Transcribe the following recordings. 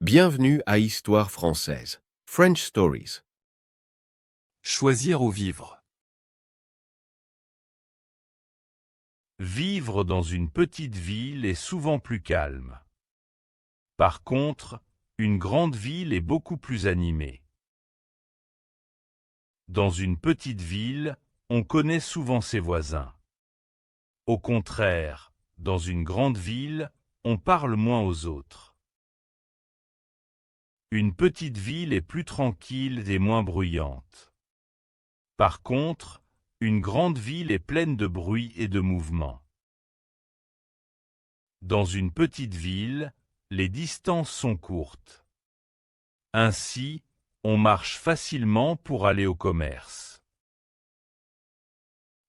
Bienvenue à Histoire française. French Stories. Choisir ou vivre. Vivre dans une petite ville est souvent plus calme. Par contre, une grande ville est beaucoup plus animée. Dans une petite ville, on connaît souvent ses voisins. Au contraire, dans une grande ville, on parle moins aux autres. Une petite ville est plus tranquille et moins bruyante. Par contre, une grande ville est pleine de bruit et de mouvement. Dans une petite ville, les distances sont courtes. Ainsi, on marche facilement pour aller au commerce.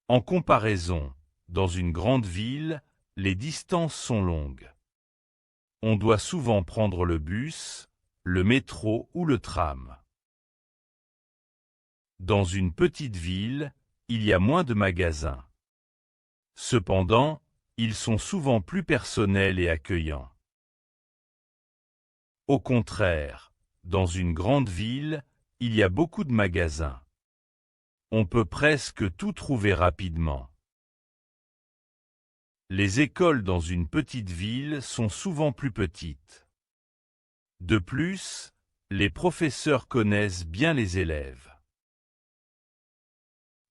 En comparaison, dans une grande ville, les distances sont longues. On doit souvent prendre le bus, le métro ou le tram. Dans une petite ville, il y a moins de magasins. Cependant, ils sont souvent plus personnels et accueillants. Au contraire, dans une grande ville, il y a beaucoup de magasins. On peut presque tout trouver rapidement. Les écoles dans une petite ville sont souvent plus petites. De plus, les professeurs connaissent bien les élèves.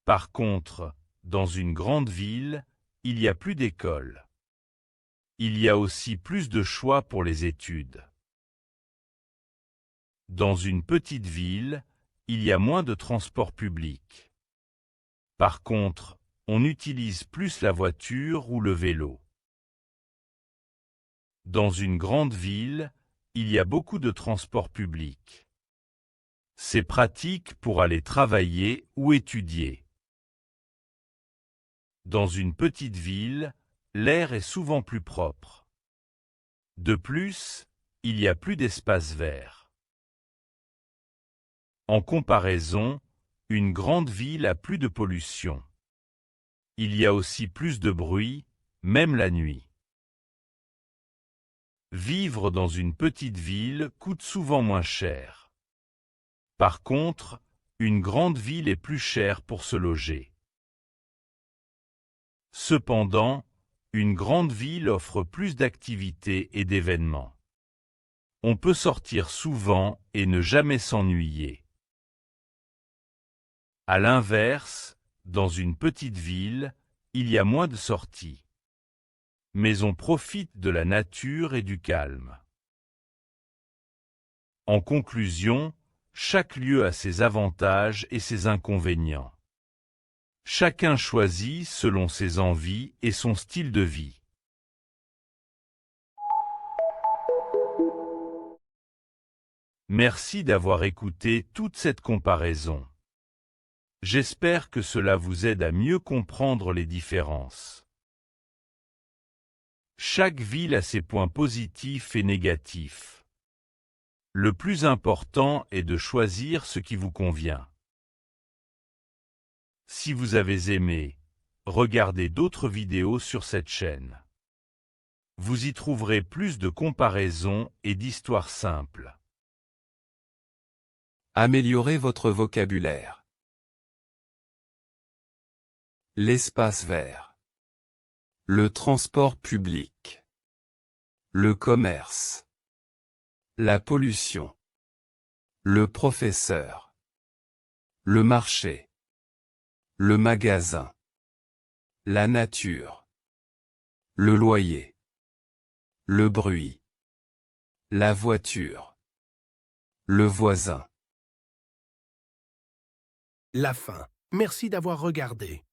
Par contre, dans une grande ville, il y a plus d'écoles. Il y a aussi plus de choix pour les études. Dans une petite ville, il y a moins de transports publics. Par contre, on utilise plus la voiture ou le vélo. Dans une grande ville, il y a beaucoup de transports publics. C'est pratique pour aller travailler ou étudier. Dans une petite ville, l'air est souvent plus propre. De plus, il y a plus d'espace vert. En comparaison, une grande ville a plus de pollution. Il y a aussi plus de bruit, même la nuit. Vivre dans une petite ville coûte souvent moins cher. Par contre, une grande ville est plus chère pour se loger. Cependant, une grande ville offre plus d'activités et d'événements. On peut sortir souvent et ne jamais s'ennuyer. À l'inverse, dans une petite ville, il y a moins de sorties. Mais on profite de la nature et du calme. En conclusion, chaque lieu a ses avantages et ses inconvénients. Chacun choisit selon ses envies et son style de vie. Merci d'avoir écouté toute cette comparaison. J'espère que cela vous aide à mieux comprendre les différences. Chaque ville a ses points positifs et négatifs. Le plus important est de choisir ce qui vous convient. Si vous avez aimé, regardez d'autres vidéos sur cette chaîne. Vous y trouverez plus de comparaisons et d'histoires simples. Améliorez votre vocabulaire. L'espace vert. Le transport public. Le commerce. La pollution. Le professeur. Le marché. Le magasin. La nature. Le loyer. Le bruit. La voiture. Le voisin. La fin. Merci d'avoir regardé.